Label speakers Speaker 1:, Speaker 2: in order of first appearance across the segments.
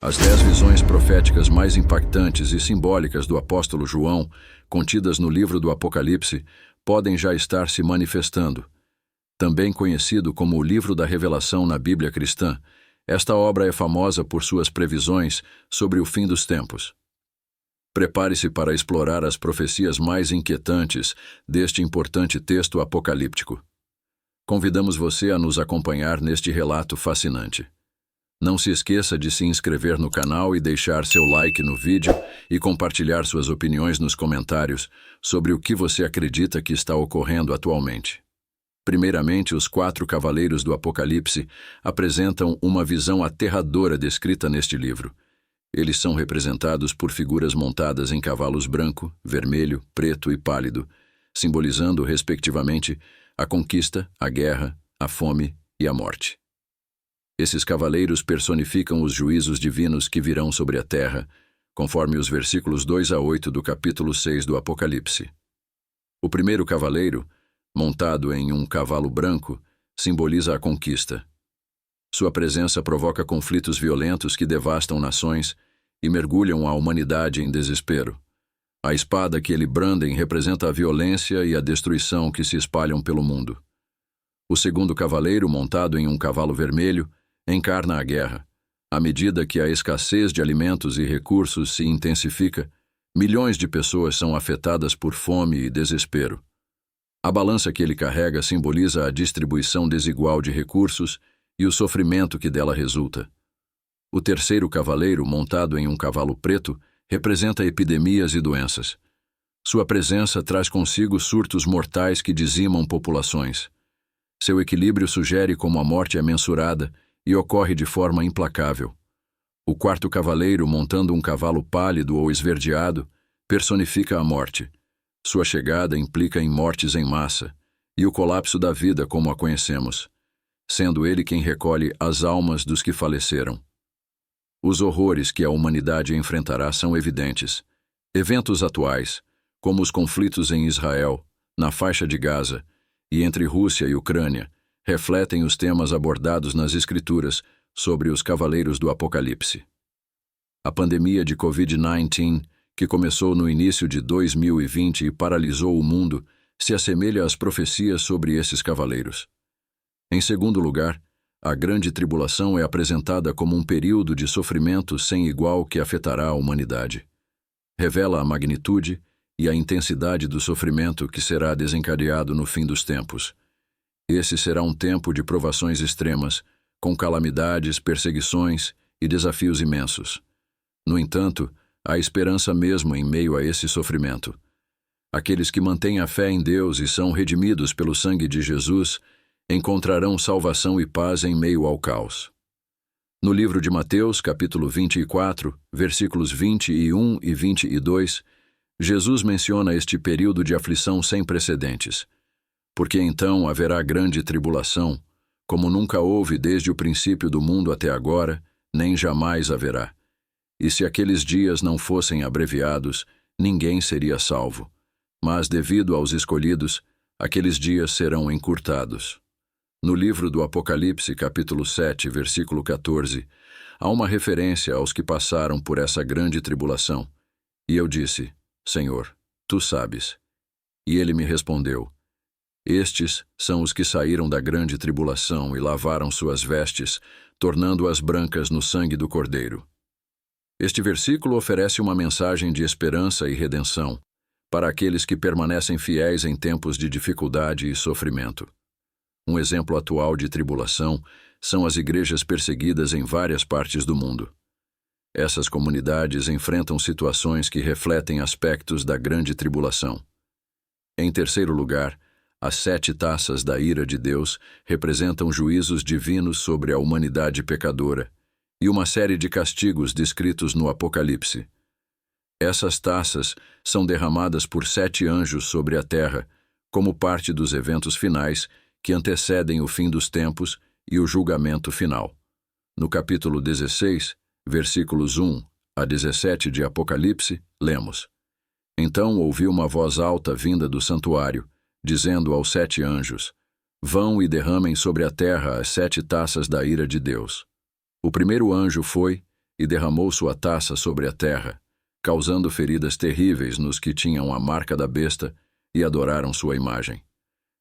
Speaker 1: As 10 visões proféticas mais impactantes e simbólicas do apóstolo João, contidas no livro do Apocalipse, podem já estar se manifestando. Também conhecido como o livro da revelação na Bíblia cristã, esta obra é famosa por suas previsões sobre o fim dos tempos. Prepare-se para explorar as profecias mais inquietantes deste importante texto apocalíptico. Convidamos você a nos acompanhar neste relato fascinante. Não se esqueça de se inscrever no canal e deixar seu like no vídeo e compartilhar suas opiniões nos comentários sobre o que você acredita que está ocorrendo atualmente. Primeiramente, os 4 cavaleiros do Apocalipse apresentam uma visão aterradora descrita neste livro. Eles são representados por figuras montadas em cavalos branco, vermelho, preto e pálido, simbolizando, respectivamente, a conquista, a guerra, a fome e a morte. Esses cavaleiros personificam os juízos divinos que virão sobre a terra, conforme os versículos 2 a 8 do capítulo 6 do Apocalipse. O primeiro cavaleiro, montado em um cavalo branco, simboliza a conquista. Sua presença provoca conflitos violentos que devastam nações e mergulham a humanidade em desespero. A espada que ele brandem representa a violência e a destruição que se espalham pelo mundo. O segundo cavaleiro, montado em um cavalo vermelho, encarna a guerra. À medida que a escassez de alimentos e recursos se intensifica, milhões de pessoas são afetadas por fome e desespero. A balança que ele carrega simboliza a distribuição desigual de recursos e o sofrimento que dela resulta. O terceiro cavaleiro, montado em um cavalo preto, representa epidemias e doenças. Sua presença traz consigo surtos mortais que dizimam populações. Seu equilíbrio sugere como a morte é mensurada e ocorre de forma implacável. O quarto cavaleiro, montando um cavalo pálido ou esverdeado, personifica a morte. Sua chegada implica em mortes em massa e o colapso da vida como a conhecemos, sendo ele quem recolhe as almas dos que faleceram. Os horrores que a humanidade enfrentará são evidentes. Eventos atuais, como os conflitos em Israel, na faixa de Gaza e entre Rússia e Ucrânia, refletem os temas abordados nas Escrituras sobre os cavaleiros do Apocalipse. A pandemia de Covid-19, que começou no início de 2020 e paralisou o mundo, se assemelha às profecias sobre esses cavaleiros. Em segundo lugar, a grande tribulação é apresentada como um período de sofrimento sem igual que afetará a humanidade. Revela a magnitude e a intensidade do sofrimento que será desencadeado no fim dos tempos. Esse será um tempo de provações extremas, com calamidades, perseguições e desafios imensos. No entanto, há esperança mesmo em meio a esse sofrimento. Aqueles que mantêm a fé em Deus e são redimidos pelo sangue de Jesus encontrarão salvação e paz em meio ao caos. No livro de Mateus, capítulo 24, versículos 21 e 22, Jesus menciona este período de aflição sem precedentes. Porque então haverá grande tribulação, como nunca houve desde o princípio do mundo até agora, nem jamais haverá. E se aqueles dias não fossem abreviados, ninguém seria salvo. Mas, devido aos escolhidos, aqueles dias serão encurtados. No livro do Apocalipse, capítulo 7, versículo 14, há uma referência aos que passaram por essa grande tribulação. E eu disse, Senhor, tu sabes. E ele me respondeu, estes são os que saíram da grande tribulação e lavaram suas vestes, tornando-as brancas no sangue do Cordeiro. Este versículo oferece uma mensagem de esperança e redenção para aqueles que permanecem fiéis em tempos de dificuldade e sofrimento. Um exemplo atual de tribulação são as igrejas perseguidas em várias partes do mundo. Essas comunidades enfrentam situações que refletem aspectos da grande tribulação. Em terceiro lugar, as 7 taças da ira de Deus representam juízos divinos sobre a humanidade pecadora e uma série de castigos descritos no Apocalipse. Essas taças são derramadas por 7 anjos sobre a terra, como parte dos eventos finais que antecedem o fim dos tempos e o julgamento final. No capítulo 16, versículos 1 a 17 de Apocalipse, lemos: Então ouvi uma voz alta vinda do santuário, dizendo aos 7 anjos, Vão e derramem sobre a terra as 7 taças da ira de Deus. O primeiro anjo foi e derramou sua taça sobre a terra, causando feridas terríveis nos que tinham a marca da besta e adoraram sua imagem.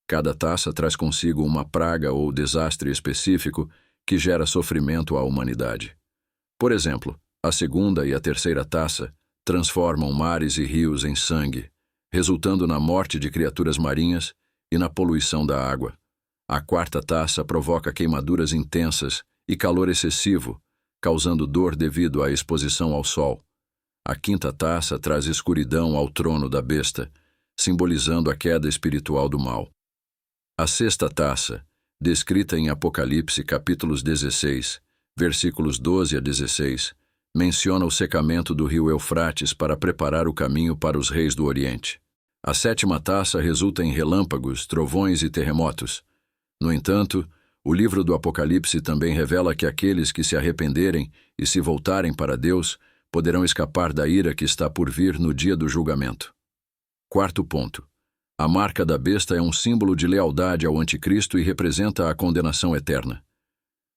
Speaker 1: Cada taça traz consigo uma praga ou desastre específico que gera sofrimento à humanidade. Por exemplo, a segunda e a terceira taça transformam mares e rios em sangue, resultando na morte de criaturas marinhas e na poluição da água. A quarta taça provoca queimaduras intensas e calor excessivo, causando dor devido à exposição ao sol. A quinta taça traz escuridão ao trono da besta, simbolizando a queda espiritual do mal. A sexta taça, descrita em Apocalipse capítulos 16, versículos 12 a 16, menciona o secamento do rio Eufrates para preparar o caminho para os reis do Oriente. A sétima taça resulta em relâmpagos, trovões e terremotos. No entanto, o livro do Apocalipse também revela que aqueles que se arrependerem e se voltarem para Deus poderão escapar da ira que está por vir no dia do julgamento. Quarto ponto. A marca da besta é um símbolo de lealdade ao anticristo e representa a condenação eterna.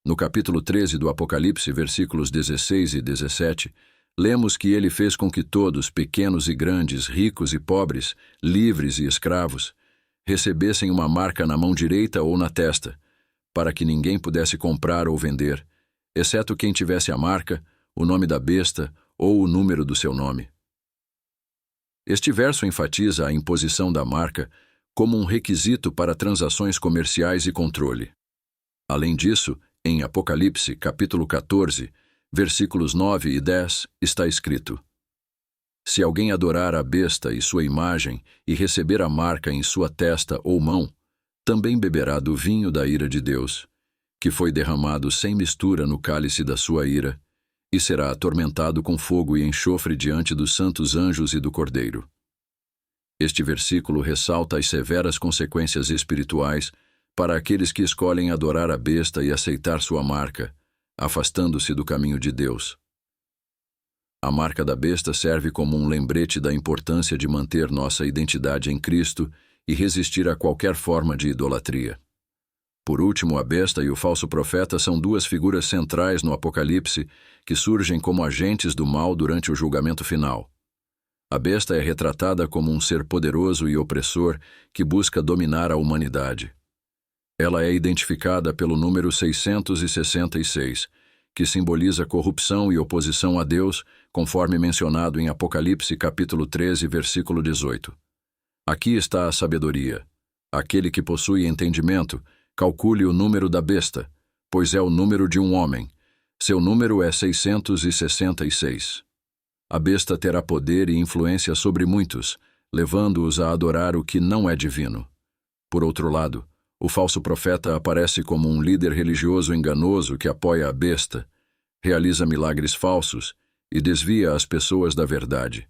Speaker 1: No capítulo 13 do Apocalipse, versículos 16 e 17, lemos que ele fez com que todos, pequenos e grandes, ricos e pobres, livres e escravos, recebessem uma marca na mão direita ou na testa, para que ninguém pudesse comprar ou vender, exceto quem tivesse a marca, o nome da besta ou o número do seu nome. Este verso enfatiza a imposição da marca como um requisito para transações comerciais e controle. Além disso, em Apocalipse, capítulo 14, versículos 9 e 10, está escrito: Se alguém adorar a besta e sua imagem e receber a marca em sua testa ou mão, também beberá do vinho da ira de Deus, que foi derramado sem mistura no cálice da sua ira, e será atormentado com fogo e enxofre diante dos santos anjos e do Cordeiro. Este versículo ressalta as severas consequências espirituais para aqueles que escolhem adorar a besta e aceitar sua marca, afastando-se do caminho de Deus. A marca da besta serve como um lembrete da importância de manter nossa identidade em Cristo e resistir a qualquer forma de idolatria. Por último, a besta e o falso profeta são duas figuras centrais no Apocalipse que surgem como agentes do mal durante o julgamento final. A besta é retratada como um ser poderoso e opressor que busca dominar a humanidade. Ela é identificada pelo número 666, que simboliza corrupção e oposição a Deus, conforme mencionado em Apocalipse capítulo 13, versículo 18. Aqui está a sabedoria. Aquele que possui entendimento, calcule o número da besta, pois é o número de um homem. Seu número é 666. A besta terá poder e influência sobre muitos, levando-os a adorar o que não é divino. Por outro lado, o falso profeta aparece como um líder religioso enganoso que apoia a besta, realiza milagres falsos e desvia as pessoas da verdade.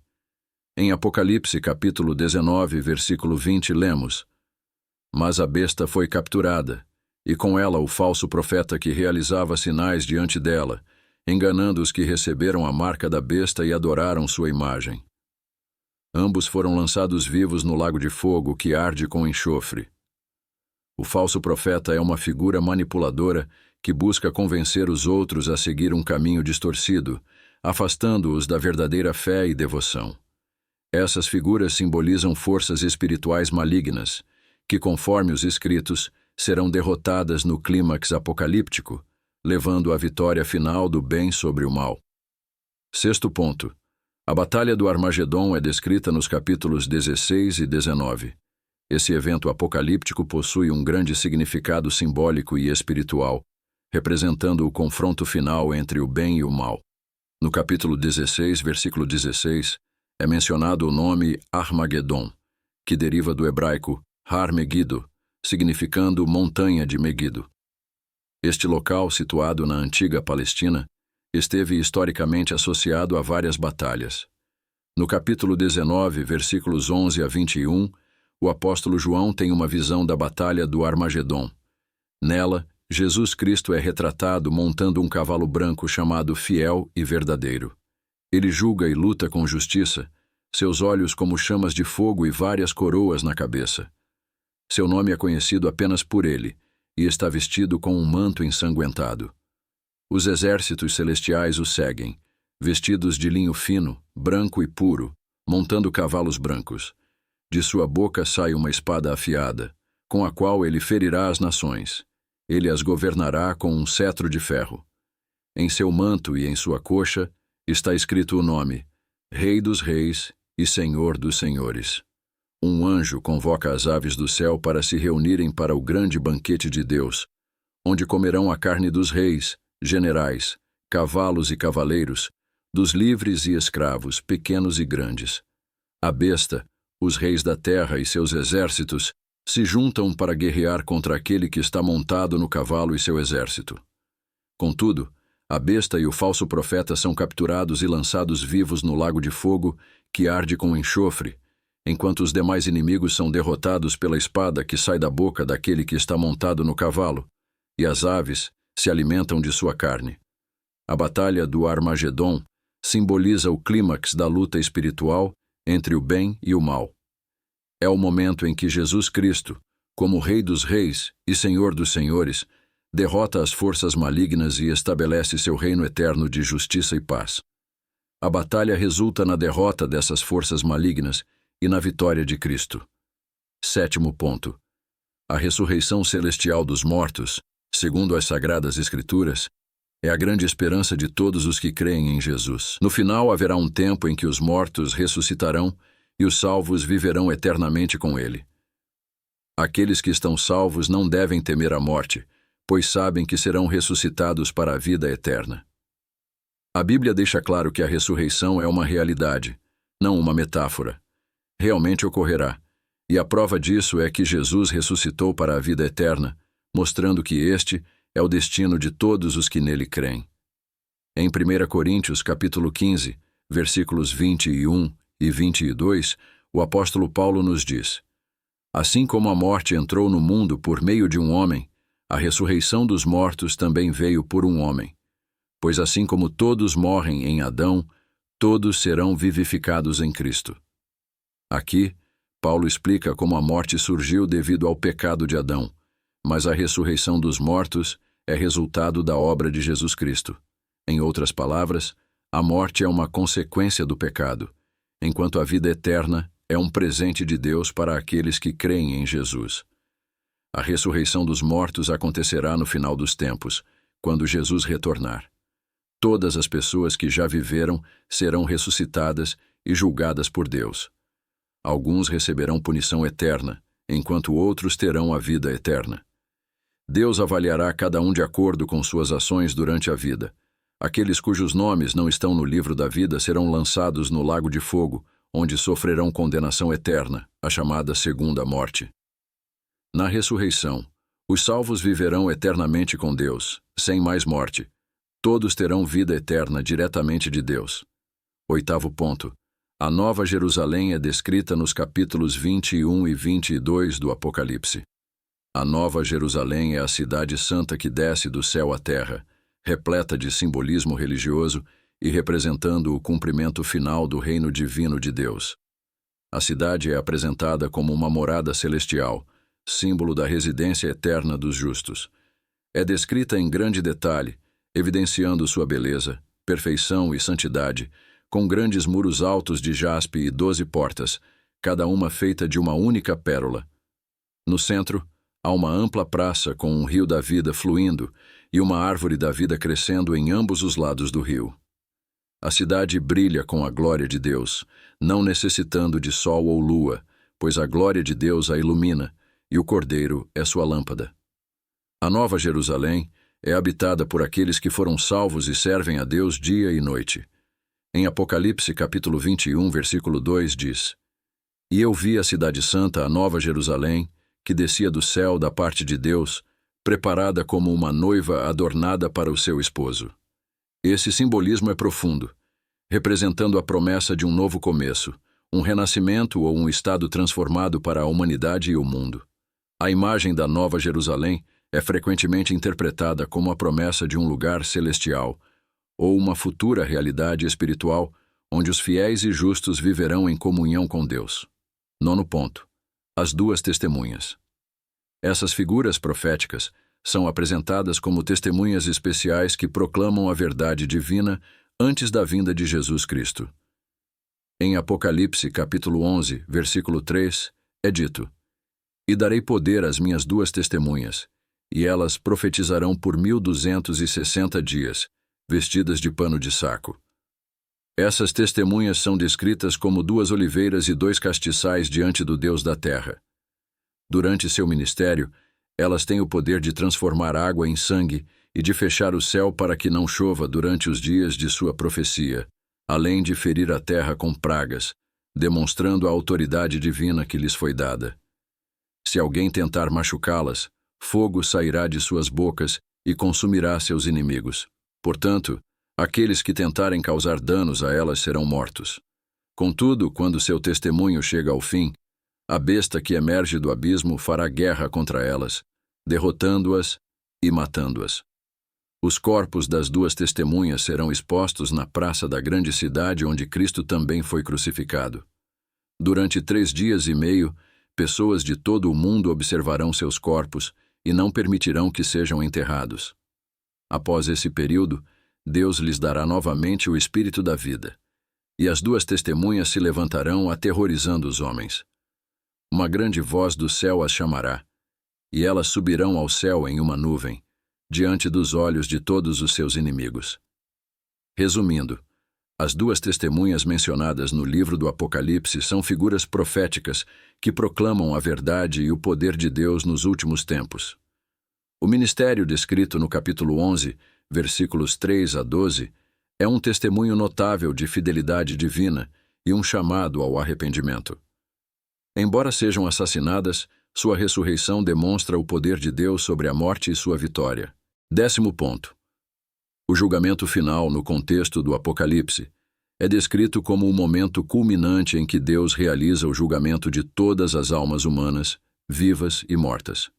Speaker 1: Em Apocalipse capítulo 19, versículo 20, lemos: Mas a besta foi capturada, e com ela o falso profeta que realizava sinais diante dela, enganando os que receberam a marca da besta e adoraram sua imagem. Ambos foram lançados vivos no lago de fogo que arde com enxofre. O falso profeta é uma figura manipuladora que busca convencer os outros a seguir um caminho distorcido, afastando-os da verdadeira fé e devoção. Essas figuras simbolizam forças espirituais malignas, que, conforme os escritos, serão derrotadas no clímax apocalíptico, levando à vitória final do bem sobre o mal. Sexto ponto. A Batalha do Armagedon é descrita nos capítulos 16 e 19. Esse evento apocalíptico possui um grande significado simbólico e espiritual, representando o confronto final entre o bem e o mal. No capítulo 16, versículo 16, é mencionado o nome Armagedon, que deriva do hebraico Har Megiddo, significando montanha de Megido. Este local, situado na antiga Palestina, esteve historicamente associado a várias batalhas. No capítulo 19, versículos 11 a 21, o apóstolo João tem uma visão da Batalha do Armagedon. Nela, Jesus Cristo é retratado montando um cavalo branco chamado Fiel e Verdadeiro. Ele julga e luta com justiça, seus olhos como chamas de fogo e várias coroas na cabeça. Seu nome é conhecido apenas por ele, e está vestido com um manto ensanguentado. Os exércitos celestiais o seguem, vestidos de linho fino, branco e puro, montando cavalos brancos. De sua boca sai uma espada afiada, com a qual ele ferirá as nações. Ele as governará com um cetro de ferro. Em seu manto e em sua coxa está escrito o nome: Rei dos Reis e Senhor dos Senhores. Um anjo convoca as aves do céu para se reunirem para o grande banquete de Deus, onde comerão a carne dos reis, generais, cavalos e cavaleiros, dos livres e escravos, pequenos e grandes. A besta, os reis da terra e seus exércitos se juntam para guerrear contra aquele que está montado no cavalo e seu exército. Contudo, a besta e o falso profeta são capturados e lançados vivos no lago de fogo que arde com enxofre, enquanto os demais inimigos são derrotados pela espada que sai da boca daquele que está montado no cavalo, e as aves se alimentam de sua carne. A batalha do Armagedon simboliza o clímax da luta espiritual entre o bem e o mal. É o momento em que Jesus Cristo, como Rei dos Reis e Senhor dos Senhores, derrota as forças malignas e estabelece seu reino eterno de justiça e paz. A batalha resulta na derrota dessas forças malignas e na vitória de Cristo. 7º ponto. A ressurreição celestial dos mortos, segundo as Sagradas Escrituras, é a grande esperança de todos os que creem em Jesus. No final haverá um tempo em que os mortos ressuscitarão e os salvos viverão eternamente com ele. Aqueles que estão salvos não devem temer a morte, pois sabem que serão ressuscitados para a vida eterna. A Bíblia deixa claro que a ressurreição é uma realidade, não uma metáfora. Realmente ocorrerá, e a prova disso é que Jesus ressuscitou para a vida eterna, mostrando que este é o destino de todos os que nele creem. Em 1 Coríntios, capítulo 15, versículos 21 e 22, o apóstolo Paulo nos diz: Assim como a morte entrou no mundo por meio de um homem, a ressurreição dos mortos também veio por um homem. Pois assim como todos morrem em Adão, todos serão vivificados em Cristo. Aqui, Paulo explica como a morte surgiu devido ao pecado de Adão, mas a ressurreição dos mortos é resultado da obra de Jesus Cristo. Em outras palavras, a morte é uma consequência do pecado, enquanto a vida eterna é um presente de Deus para aqueles que creem em Jesus. A ressurreição dos mortos acontecerá no final dos tempos, quando Jesus retornar. Todas as pessoas que já viveram serão ressuscitadas e julgadas por Deus. Alguns receberão punição eterna, enquanto outros terão a vida eterna. Deus avaliará cada um de acordo com suas ações durante a vida. Aqueles cujos nomes não estão no livro da vida serão lançados no lago de fogo, onde sofrerão condenação eterna, a chamada segunda morte. Na ressurreição, os salvos viverão eternamente com Deus, sem mais morte. Todos terão vida eterna diretamente de Deus. 8º ponto. A Nova Jerusalém é descrita nos capítulos 21 e 22 do Apocalipse. A Nova Jerusalém é a cidade santa que desce do céu à terra, repleta de simbolismo religioso e representando o cumprimento final do reino divino de Deus. A cidade é apresentada como uma morada celestial, símbolo da residência eterna dos justos. É descrita em grande detalhe, evidenciando sua beleza, perfeição e santidade, com grandes muros altos de jaspe e 12 portas, cada uma feita de uma única pérola. No centro, há uma ampla praça com um rio da vida fluindo e uma árvore da vida crescendo em ambos os lados do rio. A cidade brilha com a glória de Deus, não necessitando de sol ou lua, pois a glória de Deus a ilumina e o Cordeiro é sua lâmpada. A Nova Jerusalém é habitada por aqueles que foram salvos e servem a Deus dia e noite. Em Apocalipse capítulo 21, versículo 2 diz: E eu vi a cidade santa, a Nova Jerusalém, que descia do céu da parte de Deus, preparada como uma noiva adornada para o seu esposo. Esse simbolismo é profundo, representando a promessa de um novo começo, um renascimento ou um estado transformado para a humanidade e o mundo. A imagem da Nova Jerusalém é frequentemente interpretada como a promessa de um lugar celestial, ou uma futura realidade espiritual, onde os fiéis e justos viverão em comunhão com Deus. 9º ponto. As duas testemunhas. Essas figuras proféticas são apresentadas como testemunhas especiais que proclamam a verdade divina antes da vinda de Jesus Cristo. Em Apocalipse, capítulo 11, versículo 3, é dito: E darei poder às minhas duas testemunhas, e elas profetizarão por 1260 dias, vestidas de pano de saco. Essas testemunhas são descritas como duas oliveiras e dois castiçais diante do Deus da terra. Durante seu ministério, elas têm o poder de transformar água em sangue e de fechar o céu para que não chova durante os dias de sua profecia, além de ferir a terra com pragas, demonstrando a autoridade divina que lhes foi dada. Se alguém tentar machucá-las, fogo sairá de suas bocas e consumirá seus inimigos. Portanto, aqueles que tentarem causar danos a elas serão mortos. Contudo, quando seu testemunho chega ao fim, a besta que emerge do abismo fará guerra contra elas, derrotando-as e matando-as. Os corpos das duas testemunhas serão expostos na praça da grande cidade onde Cristo também foi crucificado. Durante 3 dias e meio, pessoas de todo o mundo observarão seus corpos e não permitirão que sejam enterrados. Após esse período, Deus lhes dará novamente o espírito da vida, e as duas testemunhas se levantarão aterrorizando os homens. Uma grande voz do céu as chamará, e elas subirão ao céu em uma nuvem, diante dos olhos de todos os seus inimigos. Resumindo, as duas testemunhas mencionadas no livro do Apocalipse são figuras proféticas que proclamam a verdade e o poder de Deus nos últimos tempos. O ministério descrito no capítulo 11, versículos 3 a 12, é um testemunho notável de fidelidade divina e um chamado ao arrependimento. Embora sejam assassinadas, sua ressurreição demonstra o poder de Deus sobre a morte e sua vitória. 10º ponto. O julgamento final no contexto do Apocalipse é descrito como o momento culminante em que Deus realiza o julgamento de todas as almas humanas, vivas e mortas.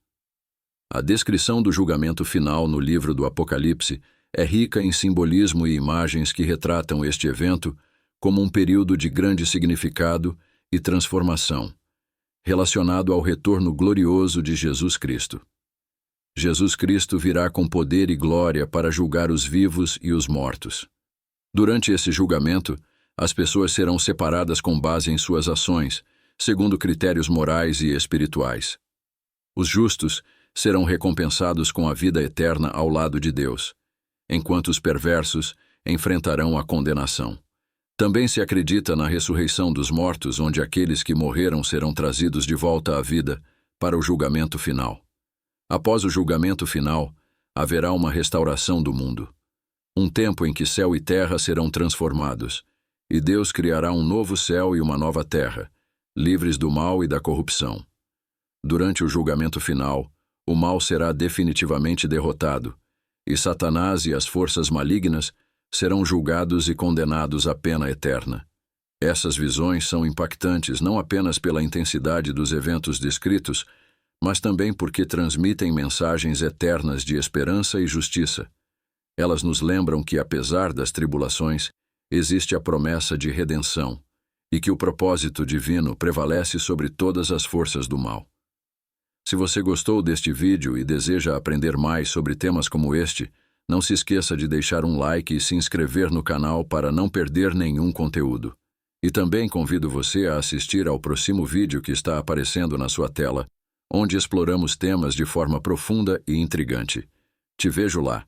Speaker 1: A descrição do julgamento final no livro do Apocalipse é rica em simbolismo e imagens que retratam este evento como um período de grande significado e transformação, relacionado ao retorno glorioso de Jesus Cristo. Jesus Cristo virá com poder e glória para julgar os vivos e os mortos. Durante esse julgamento, as pessoas serão separadas com base em suas ações, segundo critérios morais e espirituais. Os justos serão recompensados com a vida eterna ao lado de Deus, enquanto os perversos enfrentarão a condenação. Também se acredita na ressurreição dos mortos, onde aqueles que morreram serão trazidos de volta à vida para o julgamento final. Após o julgamento final, haverá uma restauração do mundo. Um tempo em que céu e terra serão transformados, e Deus criará um novo céu e uma nova terra, livres do mal e da corrupção. Durante o julgamento final, o mal será definitivamente derrotado, e Satanás e as forças malignas serão julgados e condenados à pena eterna. Essas visões são impactantes não apenas pela intensidade dos eventos descritos, mas também porque transmitem mensagens eternas de esperança e justiça. Elas nos lembram que, apesar das tribulações, existe a promessa de redenção e que o propósito divino prevalece sobre todas as forças do mal. Se você gostou deste vídeo e deseja aprender mais sobre temas como este, não se esqueça de deixar um like e se inscrever no canal para não perder nenhum conteúdo. E também convido você a assistir ao próximo vídeo que está aparecendo na sua tela, onde exploramos temas de forma profunda e intrigante. Te vejo lá.